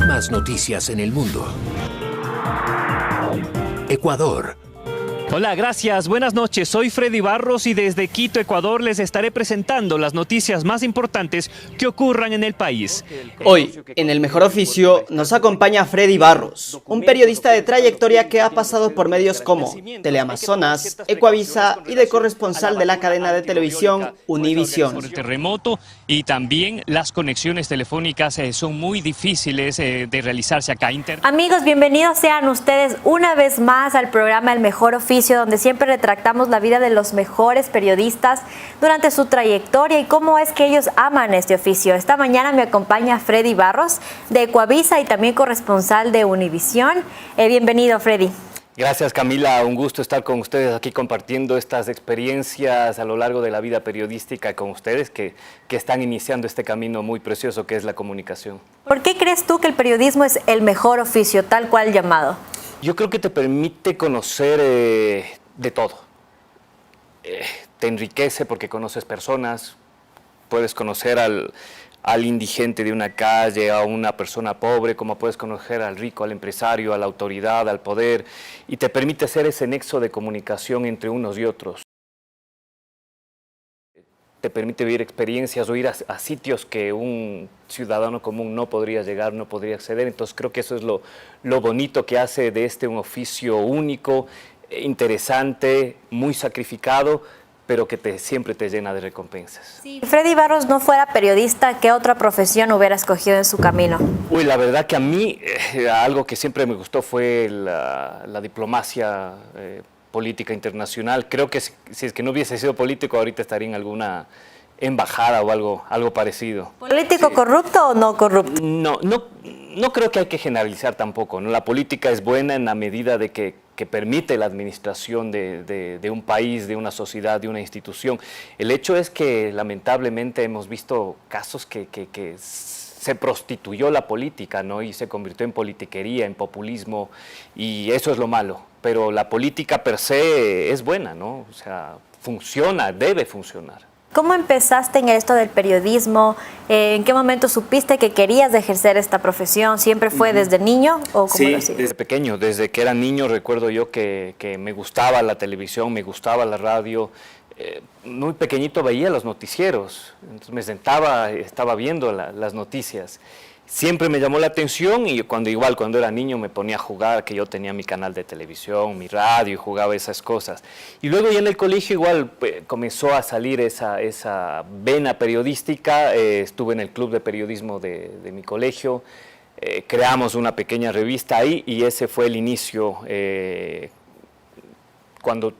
Más noticias en el mundo. Ecuador. Hola, gracias. Buenas noches. Soy Freddy Barros y desde Quito, Ecuador, les estaré presentando las noticias más importantes que ocurran en el país. Hoy, en El Mejor Oficio, nos acompaña Freddy Barros, un periodista de trayectoria que ha pasado por medios como Teleamazonas, Ecuavisa y de corresponsal de la cadena de televisión Univisión. Por el terremoto y también las conexiones telefónicas son muy difíciles de realizarse acá. Amigos, bienvenidos sean ustedes una vez más al programa El Mejor Oficio, donde siempre retractamos la vida de los mejores periodistas durante su trayectoria y cómo es que ellos aman este oficio. Esta mañana me acompaña Freddy Barros de Ecuavisa y también corresponsal de Univisión. Bienvenido, Freddy. Gracias, Camila. Un gusto estar con ustedes aquí compartiendo estas experiencias a lo largo de la vida periodística con ustedes que están iniciando este camino muy precioso que es la comunicación. ¿Por qué crees tú que el periodismo es el mejor oficio, tal cual llamado? Yo creo que te permite conocer de todo. Te enriquece porque conoces personas, puedes conocer al indigente de una calle, a una persona pobre, como puedes conocer al rico, al empresario, a la autoridad, al poder, y te permite hacer ese nexo de comunicación entre unos y otros. Te permite vivir experiencias o ir a sitios que un ciudadano común no podría llegar, no podría acceder. Entonces creo que eso es lo bonito que hace de este un oficio único, interesante, muy sacrificado, pero que siempre te llena de recompensas. Si Freddy Barros no fuera periodista, ¿qué otra profesión hubiera escogido en su camino? Uy, la verdad que a mí algo que siempre me gustó fue la diplomacia política internacional. Creo que si es que no hubiese sido político, ahorita estaría en alguna embajada o algo parecido. ¿Político corrupto o no corrupto? No creo que hay que generalizar tampoco, ¿no? La política es buena en la medida de que permite la administración de un país, de una sociedad, de una institución. El hecho es que lamentablemente hemos visto casos que se prostituyó la política, ¿no? Y se convirtió en politiquería, en populismo, y eso es lo malo. Pero la política per se es buena, ¿no? O sea, funciona, debe funcionar. ¿Cómo empezaste en esto del periodismo? ¿En qué momento supiste que querías ejercer esta profesión? ¿Siempre fue desde niño o cómo lo hacías? Desde pequeño, desde que era niño recuerdo yo que me gustaba la televisión, me gustaba la radio. Muy pequeñito veía los noticieros, entonces me sentaba, estaba viendo las noticias. Siempre me llamó la atención y cuando era niño me ponía a jugar, que yo tenía mi canal de televisión, mi radio y jugaba esas cosas. Y luego ya en el colegio igual comenzó a salir esa vena periodística, estuve en el club de periodismo de mi colegio, creamos una pequeña revista ahí y ese fue el inicio. Cuando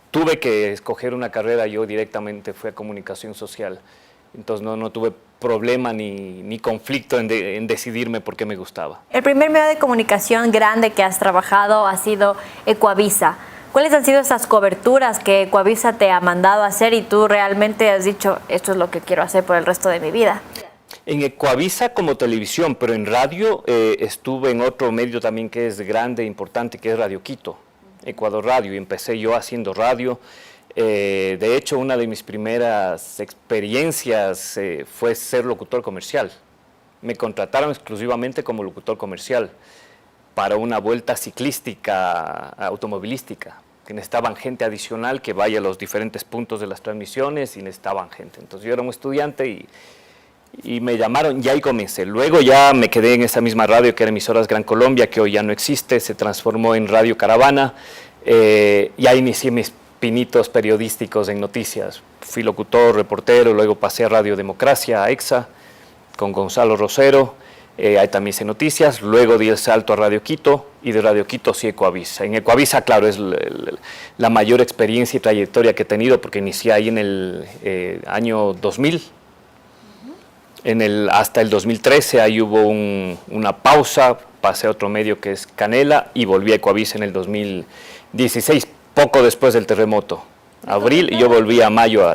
tuve que escoger una carrera yo directamente fui a comunicación social. Entonces no tuve problema ni conflicto en decidirme por qué me gustaba. El primer medio de comunicación grande que has trabajado ha sido Ecuavisa. ¿Cuáles han sido esas coberturas que Ecuavisa te ha mandado a hacer y tú realmente has dicho, esto es lo que quiero hacer por el resto de mi vida? En Ecuavisa como televisión, pero en radio estuve en otro medio también que es grande e importante, que es Radio Quito, Ecuador Radio, y empecé yo haciendo radio. De hecho, una de mis primeras experiencias fue ser locutor comercial. Me contrataron exclusivamente como locutor comercial para una vuelta ciclística, automovilística, que necesitaban gente adicional que vaya a los diferentes puntos de las transmisiones y necesitaban gente. Entonces yo era un estudiante y me llamaron y ahí comencé. Luego ya me quedé en esa misma radio que era Emisoras Gran Colombia, que hoy ya no existe, se transformó en Radio Caravana y ahí inicié mis pinitos periodísticos en noticias. Fui locutor, reportero, luego pasé a Radio Democracia, a EXA, con Gonzalo Rosero, ahí también hice noticias, luego di el salto a Radio Quito y de Radio Quito sí Ecuavisa. En Ecuavisa, claro, es la mayor experiencia y trayectoria que he tenido porque inicié ahí en el año 2000, hasta el 2013, ahí hubo una pausa, pasé a otro medio que es Canela y volví a Ecuavisa en el 2016, poco después del terremoto, abril, y yo volví a mayo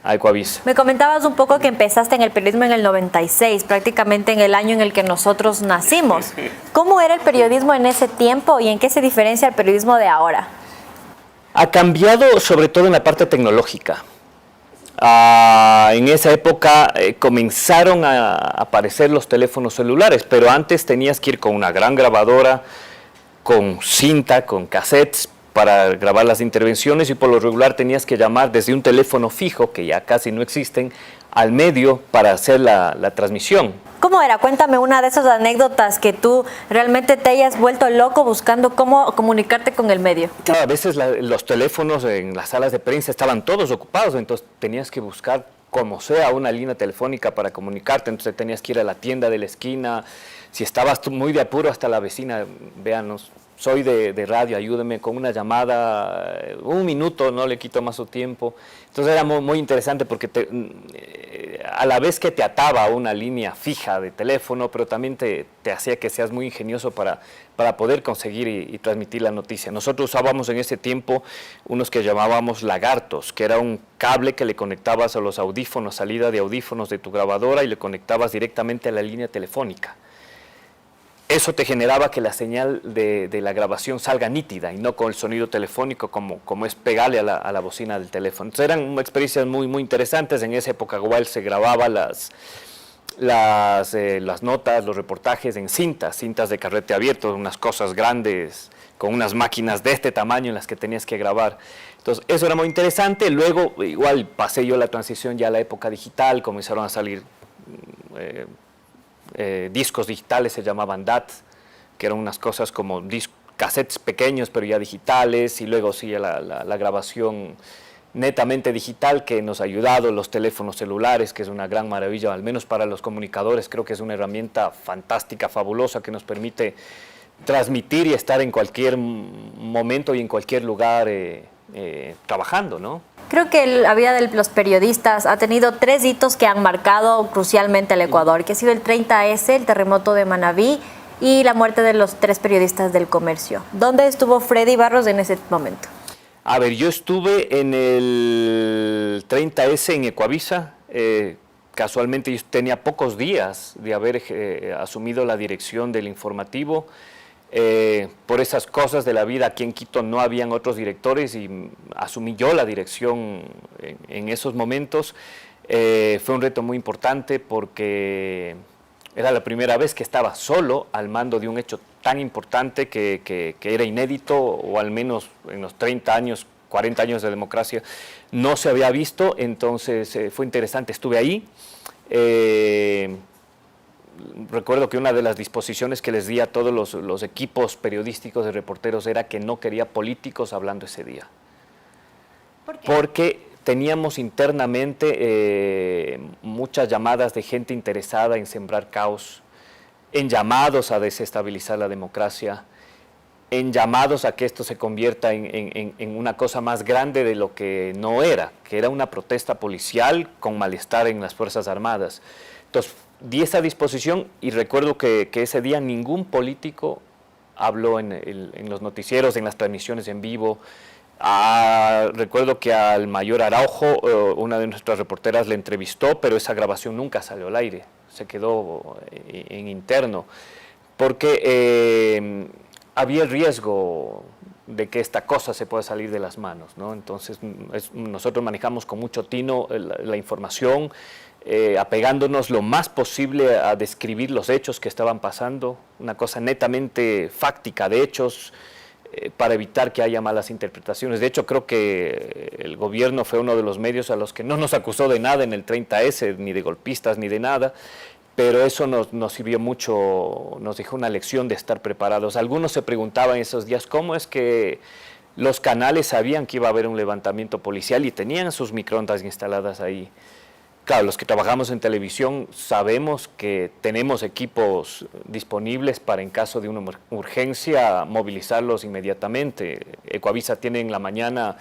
a Ecuavisa. Me comentabas un poco que empezaste en el periodismo en el 96, prácticamente en el año en el que nosotros nacimos. ¿Cómo era el periodismo en ese tiempo y en qué se diferencia el periodismo de ahora? Ha cambiado sobre todo en la parte tecnológica. en esa época comenzaron a aparecer los teléfonos celulares, pero antes tenías que ir con una gran grabadora, con cinta, con cassettes para grabar las intervenciones, y por lo regular tenías que llamar desde un teléfono fijo, que ya casi no existen, al medio para hacer la transmisión. ¿Cómo era? Cuéntame una de esas anécdotas que tú realmente te hayas vuelto loco buscando cómo comunicarte con el medio. Claro, a veces los teléfonos en las salas de prensa estaban todos ocupados, entonces tenías que buscar como sea una línea telefónica para comunicarte, entonces tenías que ir a la tienda de la esquina, si estabas tú muy de apuro hasta la vecina, véanos, soy de radio, ayúdeme con una llamada, 1 minuto, no le quito más su tiempo. Entonces era muy interesante porque a la vez que te ataba a una línea fija de teléfono, pero también te hacía que seas muy ingenioso para poder conseguir y transmitir la noticia. Nosotros usábamos en ese tiempo unos que llamábamos lagartos, que era un cable que le conectabas a los audífonos, salida de audífonos de tu grabadora, y le conectabas directamente a la línea telefónica. Eso te generaba que la señal de la grabación salga nítida y no con el sonido telefónico como es pegarle a la bocina del teléfono. Entonces eran experiencias muy interesantes. En esa época igual se grababa las notas, los reportajes en cintas de carrete abierto, unas cosas grandes con unas máquinas de este tamaño en las que tenías que grabar. Entonces eso era muy interesante. Luego igual pasé yo la transición ya a la época digital, comenzaron a salir discos digitales, se llamaban DAT, que eran unas cosas como cassettes pequeños pero ya digitales, y luego sí la grabación netamente digital, que nos ha ayudado, los teléfonos celulares, que es una gran maravilla, al menos para los comunicadores. Creo que es una herramienta fantástica, fabulosa, que nos permite transmitir y estar en cualquier momento y en cualquier lugar trabajando, ¿no? Creo que la vida de los periodistas ha tenido 3 hitos que han marcado crucialmente al Ecuador, que ha sido el 30S, el terremoto de Manabí y la muerte de los 3 periodistas del Comercio. ¿Dónde estuvo Freddy Barros en ese momento? A ver, yo estuve en el 30S en Ecuavisa. Casualmente yo tenía pocos días de haber asumido la dirección del informativo. Por esas cosas de la vida, aquí en Quito no habían otros directores y asumí yo la dirección en esos momentos. Fue un reto muy importante porque era la primera vez que estaba solo al mando de un hecho tan importante que era inédito, o al menos en los 30 años, 40 años de democracia no se había visto. Entonces fue interesante, estuve ahí. Recuerdo que una de las disposiciones que les di a todos los equipos periodísticos de reporteros era que no quería políticos hablando ese día. ¿Por qué? Porque teníamos internamente muchas llamadas de gente interesada en sembrar caos, en llamados a desestabilizar la democracia, en llamados a que esto se convierta en una cosa más grande de lo que no era, que era una protesta policial con malestar en las Fuerzas Armadas. Entonces, di esa disposición y recuerdo que ese día ningún político habló en los noticieros, en las transmisiones en vivo. Recuerdo que al mayor Araujo, una de nuestras reporteras le entrevistó, pero esa grabación nunca salió al aire, se quedó en interno, porque había el riesgo de que esta cosa se pueda salir de las manos, ¿no? Entonces nosotros manejamos con mucho tino la información, apegándonos lo más posible a describir los hechos que estaban pasando, una cosa netamente fáctica de hechos, para evitar que haya malas interpretaciones. De hecho, creo que el gobierno fue uno de los medios a los que no nos acusó de nada en el 30S, ni de golpistas, ni de nada, pero eso nos sirvió mucho, nos dejó una lección de estar preparados. Algunos se preguntaban esos días, ¿cómo es que los canales sabían que iba a haber un levantamiento policial y tenían sus microondas instaladas ahí? Claro, los que trabajamos en televisión sabemos que tenemos equipos disponibles para, en caso de una urgencia, movilizarlos inmediatamente. Ecuavisa tiene en la mañana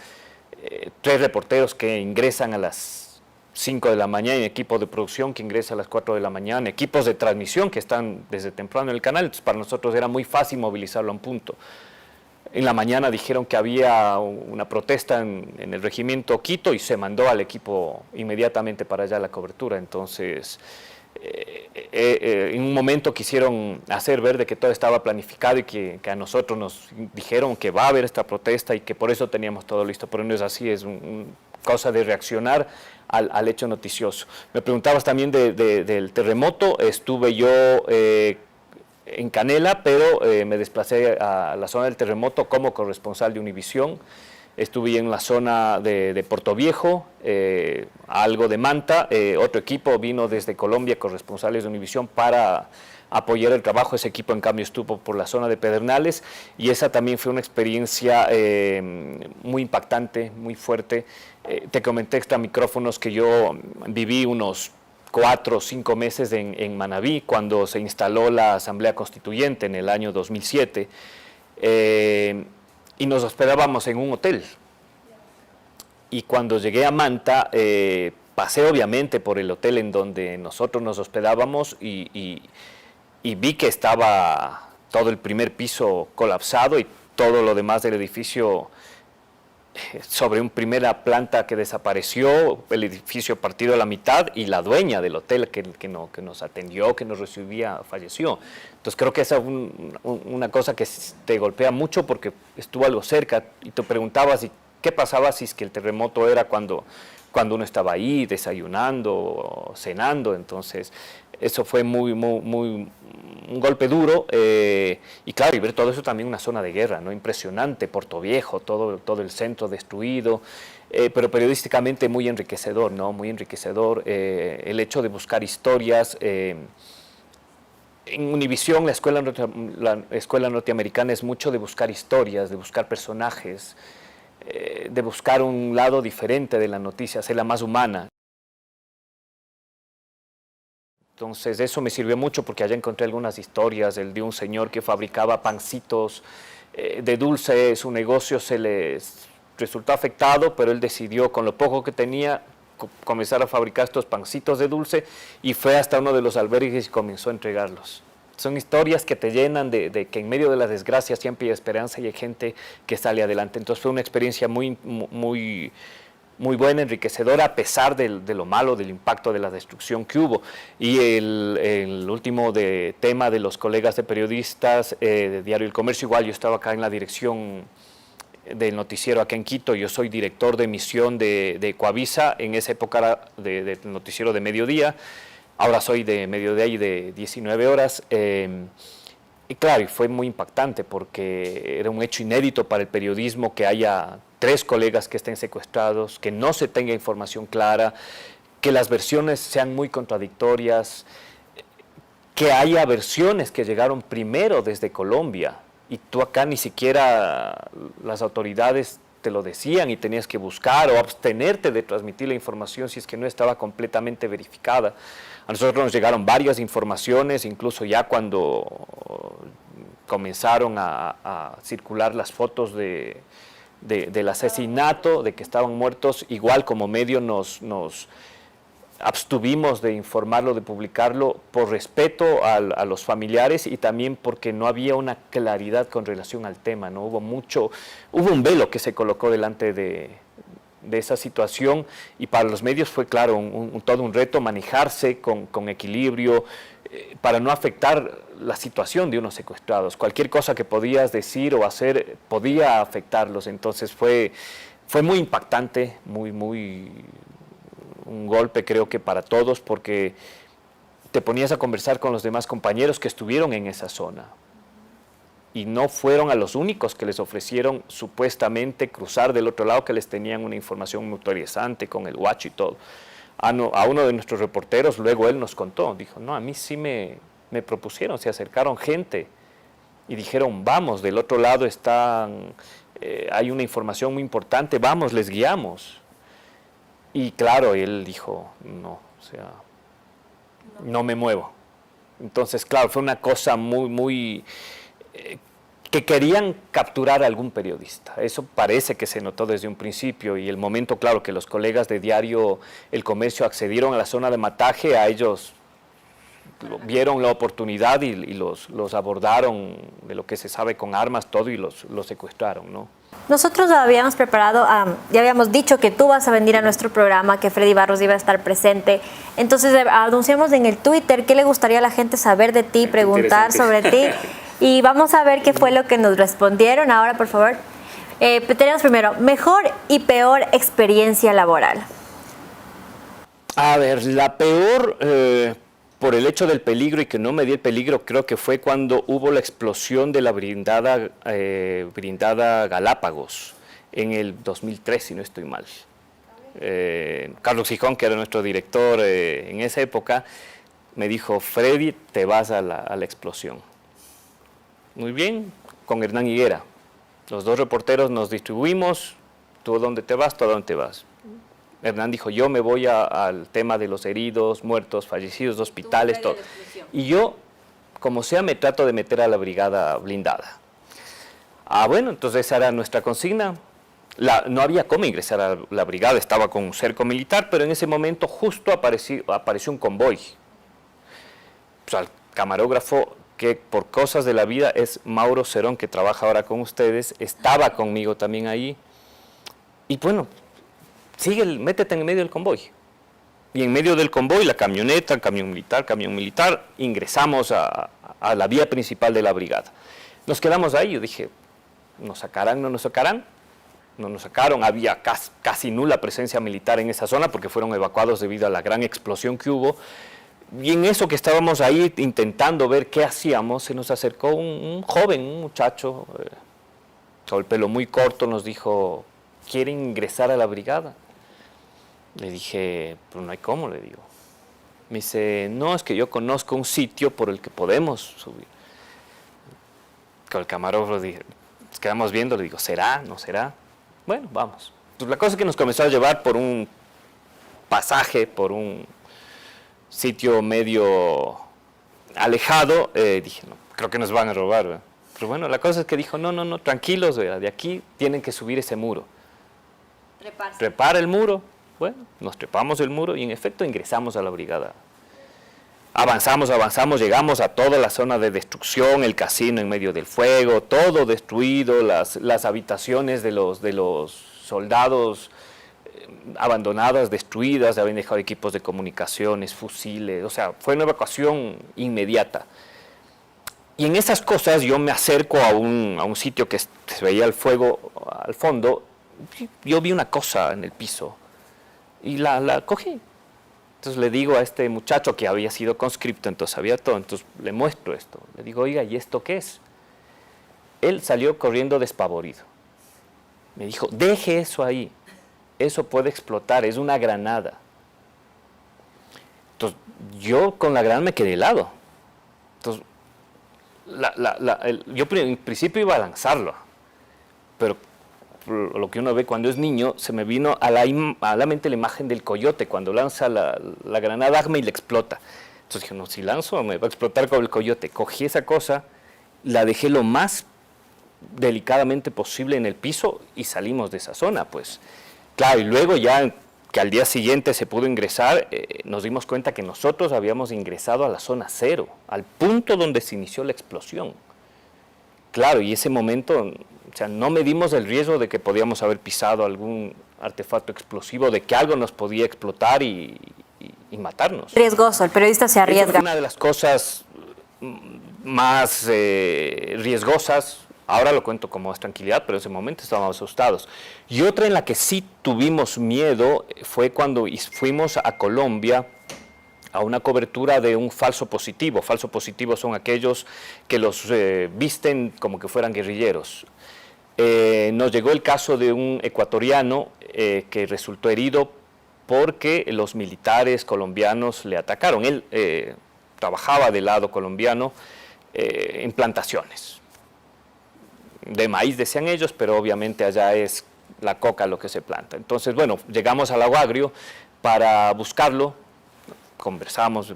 3 reporteros que ingresan a las 5 de la mañana, y equipo de producción que ingresa a las 4 de la mañana, equipos de transmisión que están desde temprano en el canal. Entonces, para nosotros era muy fácil movilizarlo a un punto. En la mañana dijeron que había una protesta en el regimiento Quito y se mandó al equipo inmediatamente para allá la cobertura. Entonces, en un momento quisieron hacer ver de que todo estaba planificado y que a nosotros nos dijeron que va a haber esta protesta y que por eso teníamos todo listo, pero no es así. Es cosa de reaccionar al hecho noticioso. Me preguntabas también del terremoto. Estuve yo en Canela, pero me desplacé a la zona del terremoto como corresponsal de Univisión. Estuve en la zona de Puerto Viejo, algo de Manta. Otro equipo vino desde Colombia, corresponsales de Univisión, para apoyar el trabajo. Ese equipo, en cambio, estuvo por la zona de Pedernales, y esa también fue una experiencia muy impactante, muy fuerte. Te comenté extra micrófonos que yo viví unos 4 o 5 meses en Manabí, cuando se instaló la Asamblea Constituyente en el año 2007, y nos hospedábamos en un hotel. Y cuando llegué a Manta, pasé obviamente por el hotel en donde nosotros nos hospedábamos, y vi que estaba todo el primer piso colapsado y todo lo demás del edificio sobre una primera planta que desapareció, el edificio partido a la mitad, y la dueña del hotel que nos atendió, que nos recibía, falleció. Entonces creo que esa es una cosa que te golpea mucho, porque estuvo algo cerca, y te preguntabas, ¿y qué pasaba si es que el terremoto era cuando uno estaba ahí desayunando, cenando? Entonces eso fue un golpe duro, y claro, y ver todo eso también en una zona de guerra, ¿no? Impresionante, Puerto Viejo, todo el centro destruido, pero periodísticamente muy enriquecedor, ¿no? Muy enriquecedor el hecho de buscar historias. En Univisión, la escuela norteamericana es mucho de buscar historias, de buscar personajes, de buscar un lado diferente de la noticia, hacerla más humana. Entonces eso me sirvió mucho, porque allá encontré algunas historias, el de un señor que fabricaba pancitos de dulce. Su negocio se les resultó afectado, pero él decidió, con lo poco que tenía, comenzar a fabricar estos pancitos de dulce, y fue hasta uno de los albergues y comenzó a entregarlos. Son historias que te llenan de que en medio de la desgracia siempre hay esperanza y hay gente que sale adelante. Entonces fue una experiencia muy buena, enriquecedora, a pesar de lo malo, del impacto de la destrucción que hubo. Y el último tema de los colegas de periodistas de Diario El Comercio, igual yo estaba acá en la dirección del noticiero acá en Quito. Yo soy director de emisión de Ecuavisa, en esa época era del noticiero de mediodía, ahora soy de mediodía y de 19 horas. Y claro, y fue muy impactante, porque era un hecho inédito para el periodismo que haya 3 colegas que estén secuestrados, que no se tenga información clara, que las versiones sean muy contradictorias, que haya versiones que llegaron primero desde Colombia, y tú acá ni siquiera las autoridades te lo decían, y tenías que buscar o abstenerte de transmitir la información si es que no estaba completamente verificada. A nosotros nos llegaron varias informaciones, incluso ya cuando comenzaron a circular las fotos del asesinato, de que estaban muertos. Igual como medio nos abstuvimos de informarlo, de publicarlo, por respeto a los familiares, y también porque no había una claridad con relación al tema, ¿no? Hubo un velo que se colocó delante de esa situación, y para los medios fue, claro, todo un reto manejarse con equilibrio, para no afectar la situación de unos secuestrados. Cualquier cosa que podías decir o hacer podía afectarlos. Entonces fue muy impactante, un golpe, creo que para todos, porque te ponías a conversar con los demás compañeros que estuvieron en esa zona, y no fueron a los únicos que les ofrecieron supuestamente cruzar del otro lado, que les tenían una información muy interesante con el guacho y todo. A uno de nuestros reporteros, luego él nos contó, dijo, no, a mí sí me propusieron, se acercaron gente y dijeron, vamos, del otro lado hay una información muy importante, vamos, les guiamos. Y claro, él dijo, no, o sea, no me muevo. Entonces, claro, fue una cosa muy que querían capturar a algún periodista. Eso parece que se notó desde un principio, y el momento, claro, que los colegas de Diario El Comercio accedieron a la zona de mataje, a ellos vieron la oportunidad y los abordaron, de lo que se sabe, con armas, todo, y los secuestraron, ¿no? Nosotros habíamos preparado, ya habíamos dicho que tú vas a venir a nuestro programa, que Freddy Barros iba a estar presente. Entonces anunciamos en el Twitter qué le gustaría a la gente saber de ti, preguntar sobre ti. Y vamos a ver qué fue lo que nos respondieron ahora, por favor. Tenemos primero, mejor y peor experiencia laboral. A ver, la peor, por el hecho del peligro y que no me di el peligro, creo que fue cuando hubo la explosión de la blindada Galápagos en el 2003, si no estoy mal. Carlos Gijón, que era nuestro director en esa época, me dijo: Freddy, te vas a la explosión. Muy bien, con Hernán Higuera. Los dos reporteros nos distribuimos, tú a dónde te vas, tú a dónde te vas. Hernán dijo: yo me voy al tema de los heridos, muertos, fallecidos, hospitales, todo. Y yo, como sea, me trato de meter a la brigada blindada. Bueno, entonces esa era nuestra consigna. No había cómo ingresar a la brigada, estaba con un cerco militar, pero en ese momento justo apareció un convoy. Pues al camarógrafo, que por cosas de la vida es Mauro Cerón, que trabaja ahora con ustedes, estaba conmigo también ahí. Y bueno, métete en medio del convoy. Y en medio del convoy, la camioneta, camión militar, ingresamos a la vía principal de la brigada. Nos quedamos ahí, yo dije, ¿nos sacarán, no nos sacarán? No nos sacaron, había casi nula presencia militar en esa zona porque fueron evacuados debido a la gran explosión que hubo. Y en eso que estábamos ahí intentando ver qué hacíamos, se nos acercó un joven, un muchacho, con el pelo muy corto, nos dijo: ¿quieren ingresar a la brigada? Le dije: pues no hay cómo, le digo. Me dice: no, es que yo conozco un sitio por el que podemos subir. Con el camarógrafo nos quedamos viendo, le digo: ¿será? ¿No será? Bueno, vamos. Pues la cosa es que nos comenzó a llevar por un pasaje, por un sitio medio alejado. Dije: no, creo que nos van a robar, ¿verdad? Pero bueno, la cosa es que dijo: no, tranquilos, ¿verdad? De aquí tienen que subir ese muro. Trepar el muro. Bueno, nos trepamos el muro y en efecto ingresamos a la brigada. Avanzamos, llegamos a toda la zona de destrucción, el casino en medio del fuego, todo destruido, las habitaciones de los soldados abandonadas, destruidas, habían dejado equipos de comunicaciones, fusiles, o sea, fue una evacuación inmediata. Y en esas cosas yo me acerco a un sitio que se veía el fuego al fondo. Yo vi una cosa en el piso y la cogí. Entonces le digo a este muchacho, que había sido conscripto, entonces sabía todo, entonces le muestro esto. Le digo: oiga, ¿y esto qué es? Él salió corriendo despavorido. Me dijo: deje eso ahí, eso puede explotar, es una granada. Entonces yo con la granada me quedé helado. Entonces yo en principio iba a lanzarlo, pero lo que uno ve cuando es niño, se me vino a la mente la imagen del coyote cuando lanza la granada ACME y le explota. Entonces dije: no, si lanzo me va a explotar con el coyote. Cogí esa cosa, la dejé lo más delicadamente posible en el piso y salimos de esa zona, pues. Claro, y luego ya que al día siguiente se pudo ingresar, nos dimos cuenta que nosotros habíamos ingresado a la zona 0, al punto donde se inició la explosión. Claro, y ese momento, o sea, no medimos el riesgo de que podíamos haber pisado algún artefacto explosivo, de que algo nos podía explotar y matarnos. Riesgoso, el periodista se arriesga. Es una de las cosas más riesgosas. Ahora lo cuento con más tranquilidad, pero en ese momento estábamos asustados. Y otra en la que sí tuvimos miedo fue cuando fuimos a Colombia a una cobertura de un falso positivo. Falso positivos son aquellos que los visten como que fueran guerrilleros. Nos llegó el caso de un ecuatoriano que resultó herido porque los militares colombianos le atacaron. Él trabajaba del lado colombiano en plantaciones. De maíz decían ellos, pero obviamente allá es la coca lo que se planta. Entonces, bueno, llegamos al Lago Agrio para buscarlo, conversamos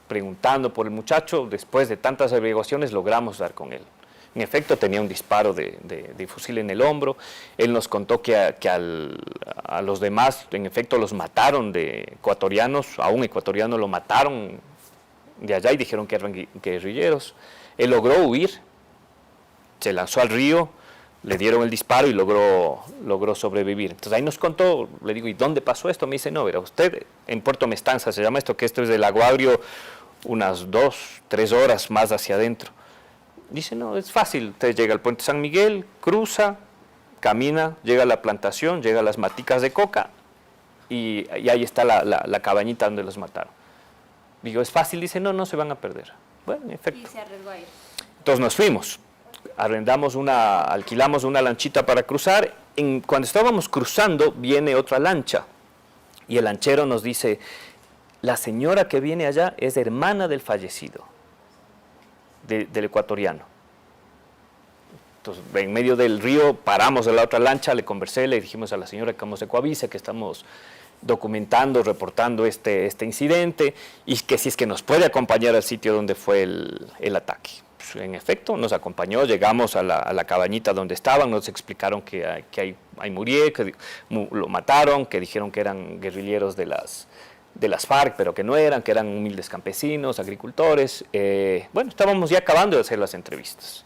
preguntando por el muchacho, después de tantas averiguaciones logramos dar con él. En efecto, tenía un disparo de fusil en el hombro. Él nos contó que a los demás, en efecto, los mataron de ecuatorianos, a un ecuatoriano lo mataron de allá y dijeron que eran guerrilleros. Él logró huir, se lanzó al río, le dieron el disparo y logró sobrevivir. Entonces ahí nos contó, le digo: ¿y dónde pasó esto? Me dice: no, verá usted, en Puerto Mestanza se llama esto, que esto es del Lago Agrio, unas 2, 3 horas más hacia adentro. Dice: no, es fácil, usted llega al puente San Miguel, cruza, camina, llega a la plantación, llega a las maticas de coca y ahí está la cabañita donde los mataron. Digo, ¿es fácil? Dice, no, no se van a perder. Bueno, en efecto. Y se arriesgó a ir. Entonces nos fuimos, alquilamos una lanchita para cruzar. Cuando estábamos cruzando, viene otra lancha y el lanchero nos dice, la señora que viene allá es hermana del fallecido, del ecuatoriano. Entonces, en medio del río, paramos de la otra lancha, le conversé, le dijimos a la señora que vamos de Ecuavisa, que estamos documentando, reportando este incidente y que si es que nos puede acompañar al sitio donde fue el ataque. Pues, en efecto, nos acompañó, llegamos a la cabañita donde estaban, nos explicaron que hay murié, que lo mataron, que dijeron que eran guerrilleros de las FARC, pero que no eran, que eran humildes campesinos, agricultores. Bueno, estábamos ya acabando de hacer las entrevistas.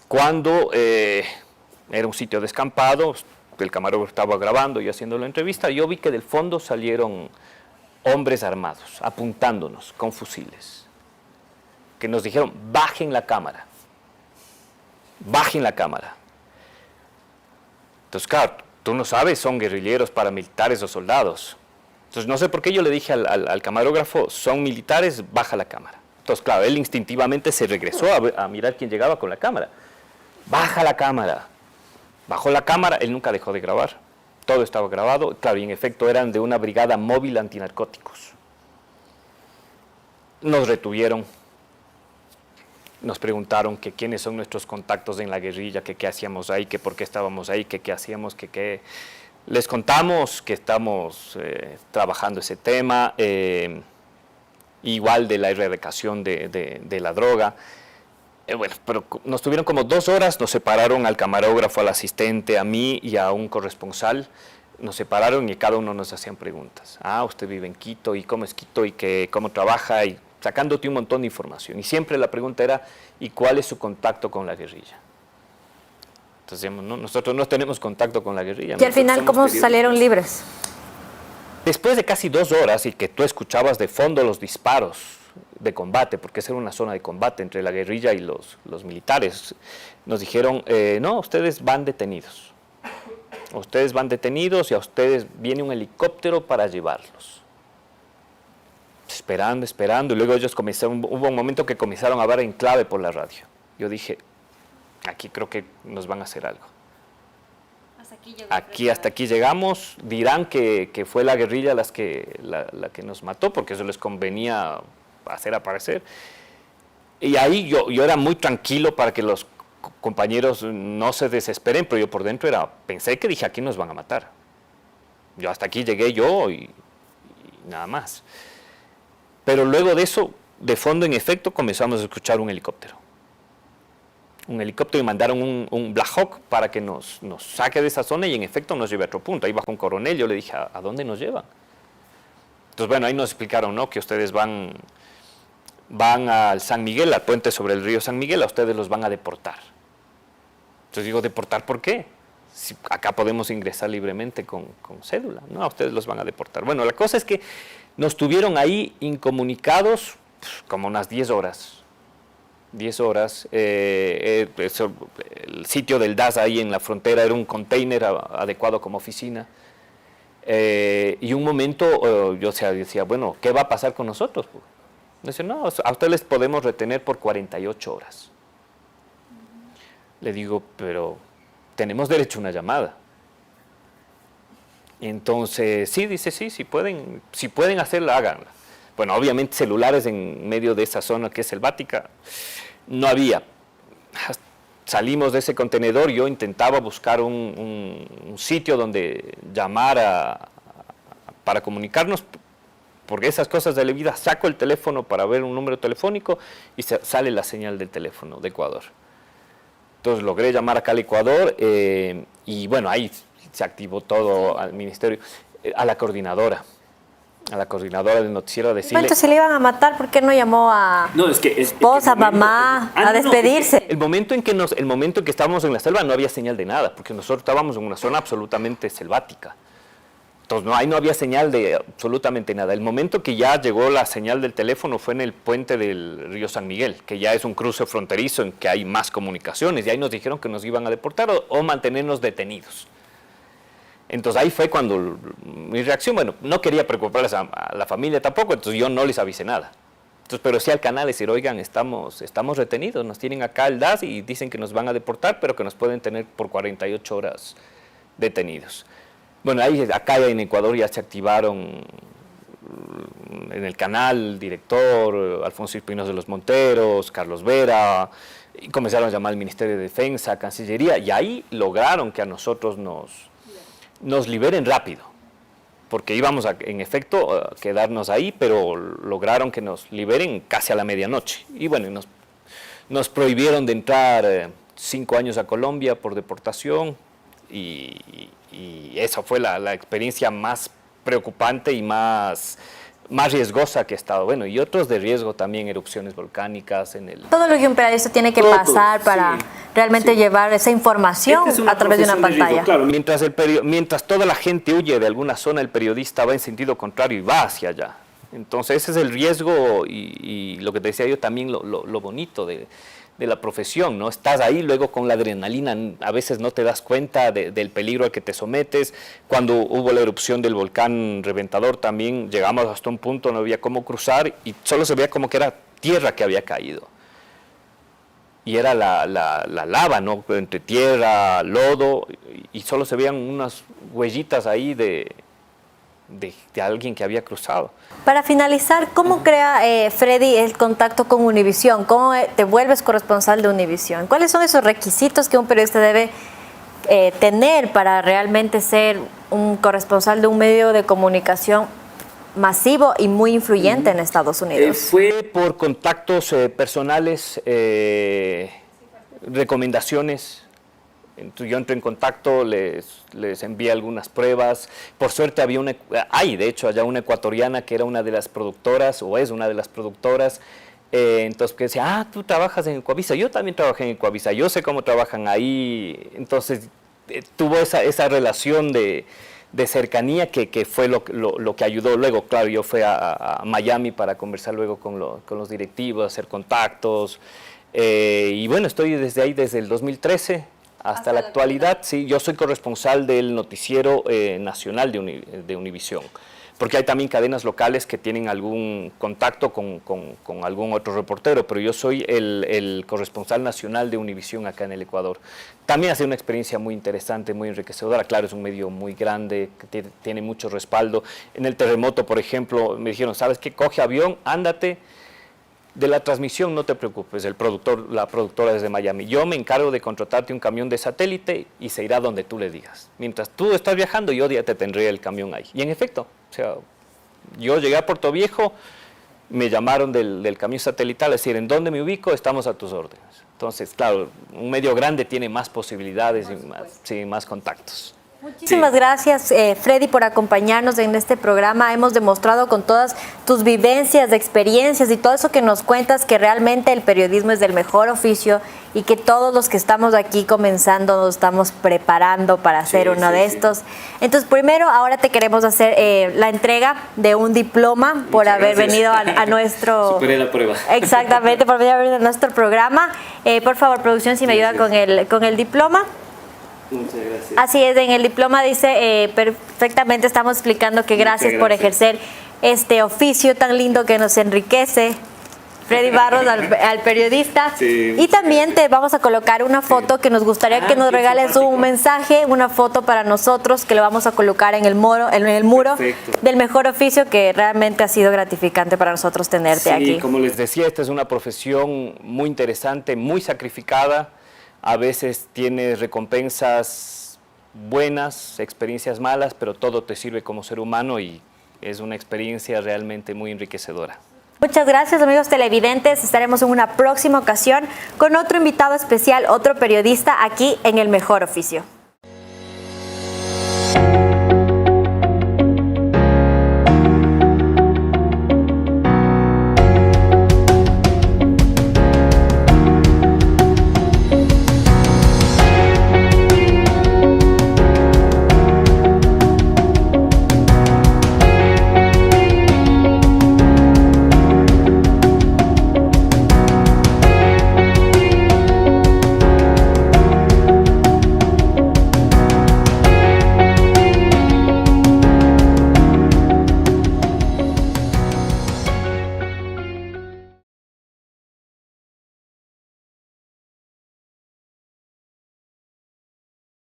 Cuando era un sitio descampado, el camarógrafo estaba grabando y haciendo la entrevista, yo vi que del fondo salieron hombres armados, apuntándonos con fusiles, que nos dijeron, bajen la cámara, bajen la cámara. Entonces, claro, tú no sabes, son guerrilleros, paramilitares o soldados. Entonces, no sé por qué yo le dije al camarógrafo, son militares, baja la cámara. Entonces, claro, él instintivamente se regresó a mirar quién llegaba con la cámara. Baja la cámara. Bajó la cámara, él nunca dejó de grabar. Todo estaba grabado. Claro, y en efecto eran de una brigada móvil antinarcóticos. Nos retuvieron. Nos preguntaron que quiénes son nuestros contactos en la guerrilla, que qué hacíamos ahí, que por qué estábamos ahí, que qué hacíamos, que qué... Les contamos que estamos trabajando ese tema, igual de la erradicación de la droga. Bueno, pero nos tuvieron como 2 horas, nos separaron al camarógrafo, al asistente, a mí y a un corresponsal. Nos separaron y cada uno nos hacían preguntas. Ah, usted vive en Quito, ¿y cómo es Quito? ¿Y cómo trabaja? Y sacándote un montón de información. Y siempre la pregunta era, ¿y cuál es su contacto con la guerrilla? Entonces, ¿no? Nosotros no tenemos contacto con la guerrilla. Y al final, ¿cómo salieron libres? Después de casi 2 horas y que tú escuchabas de fondo los disparos de combate, porque esa era una zona de combate entre la guerrilla y los militares, nos dijeron, no, ustedes van detenidos. Ustedes van detenidos y a ustedes viene un helicóptero para llevarlos. Esperando, y luego ellos hubo un momento que comenzaron a hablar en clave por la radio. Yo dije, aquí creo que nos van a hacer algo. Hasta aquí llegamos, dirán que fue la guerrilla la que nos mató, porque eso les convenía hacer aparecer. Y ahí yo era muy tranquilo para que los compañeros no se desesperen, pero yo por dentro pensé que dije, aquí nos van a matar. Yo hasta aquí llegué yo y nada más. Pero luego de eso, de fondo en efecto, comenzamos a escuchar un helicóptero. Un helicóptero y mandaron un Black Hawk para que nos saque de esa zona y en efecto nos lleve a otro punto. Ahí bajó un coronel, yo le dije, ¿a dónde nos llevan? Entonces, bueno, ahí nos explicaron, ¿no?, que ustedes van al San Miguel, al puente sobre el río San Miguel, a ustedes los van a deportar. Entonces digo, ¿deportar por qué? Si acá podemos ingresar libremente con cédula. No, a ustedes los van a deportar. Bueno, la cosa es que nos tuvieron ahí incomunicados como unas 10 horas. 10 horas. El sitio del DAS ahí en la frontera era un container adecuado como oficina. Y un momento yo decía, bueno, ¿qué va a pasar con nosotros? Dice, no, a ustedes les podemos retener por 48 horas. Le digo, pero tenemos derecho a una llamada. Entonces, sí, dice, sí, si pueden hacerla, háganla. Bueno, obviamente celulares en medio de esa zona que es selvática no había. Salimos de ese contenedor, yo intentaba buscar un sitio donde llamar para comunicarnos, porque esas cosas de la vida, saco el teléfono para ver un número telefónico y sale la señal del teléfono de Ecuador. Entonces logré llamar acá al Ecuador y bueno, ahí se activó todo al ministerio, a la coordinadora del noticiero a decirle... Entonces, si le iban a matar, ¿por qué no llamó a esposa, mamá, a despedirse? El momento en que estábamos en la selva no había señal de nada, porque nosotros estábamos en una zona absolutamente selvática. Entonces, ahí no había señal de absolutamente nada. El momento que ya llegó la señal del teléfono fue en el puente del río San Miguel, que ya es un cruce fronterizo en que hay más comunicaciones, y ahí nos dijeron que nos iban a deportar o mantenernos detenidos. Entonces ahí fue cuando mi reacción, bueno, no quería preocuparles a la familia tampoco, entonces yo no les avisé nada. Entonces, pero sí al canal decir, oigan, estamos retenidos, nos tienen acá el DAS y dicen que nos van a deportar, pero que nos pueden tener por 48 horas detenidos. Bueno, acá en Ecuador ya se activaron en el canal el director, Alfonso Espinosa de los Monteros, Carlos Vera, y comenzaron a llamar al Ministerio de Defensa, Cancillería, y ahí lograron que a nosotros nos liberen rápido, porque íbamos en efecto a quedarnos ahí, pero lograron que nos liberen casi a la medianoche. Y bueno, nos prohibieron de entrar 5 años a Colombia por deportación, y esa fue la experiencia más preocupante y más riesgosa que he estado. Bueno, y otros de riesgo también, erupciones volcánicas en el... Todo lo que un periodista tiene que pasar para realmente llevar esa información a través de una pantalla. Riesgo, claro, mientras toda la gente huye de alguna zona, el periodista va en sentido contrario y va hacia allá. Entonces ese es el riesgo y lo que te decía yo también, lo bonito de la profesión, ¿no? Estás ahí luego con la adrenalina, a veces no te das cuenta del peligro al que te sometes. Cuando hubo la erupción del volcán Reventador también llegamos hasta un punto, no había cómo cruzar y solo se veía como que era tierra que había caído. Y era la lava, ¿no? Entre tierra, lodo, y solo se veían unas huellitas ahí de alguien que había cruzado. Para finalizar, ¿cómo crea Freddy el contacto con Univisión? ¿Cómo te vuelves corresponsal de Univisión? ¿Cuáles son esos requisitos que un periodista debe tener para realmente ser un corresponsal de un medio de comunicación masivo y muy influyente en Estados Unidos? Fue por contactos personales, recomendaciones. Entonces yo entré en contacto, les envié algunas pruebas. Por suerte hay de hecho allá una ecuatoriana que era una de las productoras, o es una de las productoras, entonces que decía, tú trabajas en Ecuavisa, yo también trabajé en Ecuavisa, yo sé cómo trabajan ahí. Entonces tuvo esa relación de cercanía que fue lo que ayudó. Luego, claro, yo fui a Miami para conversar luego con los directivos, hacer contactos, y bueno, estoy desde ahí desde el 2013. Hasta la actualidad, sí, yo soy corresponsal del noticiero nacional de Univisión, porque hay también cadenas locales que tienen algún contacto con algún otro reportero, pero yo soy el corresponsal nacional de Univisión acá en el Ecuador. También ha sido una experiencia muy interesante, muy enriquecedora. Claro, es un medio muy grande, que tiene mucho respaldo. En el terremoto, por ejemplo, me dijeron, ¿sabes qué? Coge avión, ándate. De la transmisión no te preocupes, la productora desde Miami. Yo me encargo de contratarte un camión de satélite y se irá donde tú le digas. Mientras tú estás viajando, yo ya te tendré el camión ahí. Y en efecto, o sea, yo llegué a Puerto Viejo, me llamaron del camión satelital, es decir, ¿en dónde me ubico? Estamos a tus órdenes. Entonces, claro, un medio grande tiene más posibilidades y más contactos. Muchísimas gracias, Freddy, por acompañarnos en este programa. Hemos demostrado con todas tus vivencias, experiencias y todo eso que nos cuentas que realmente el periodismo es del mejor oficio y que todos los que estamos aquí comenzando nos estamos preparando para ser uno de estos. Entonces, primero, ahora te queremos hacer la entrega de un diploma por haber venido a nuestro... Superé la prueba. Exactamente, por haber venido a nuestro programa. Por favor, producción, si me ayuda con el diploma. Muchas gracias. Así es, en el diploma dice perfectamente, estamos explicando que gracias por ejercer este oficio tan lindo que nos enriquece. Freddy Barros, al periodista. Sí, y también te vamos a colocar una foto que nos gustaría que nos regales un mensaje, una foto para nosotros que lo vamos a colocar en el muro Perfecto. del mejor oficio, que realmente ha sido gratificante para nosotros tenerte aquí. Como les decía, esta es una profesión muy interesante, muy sacrificada. A veces tienes recompensas buenas, experiencias malas, pero todo te sirve como ser humano y es una experiencia realmente muy enriquecedora. Muchas gracias, amigos televidentes. Estaremos en una próxima ocasión con otro invitado especial, otro periodista aquí en El Mejor Oficio.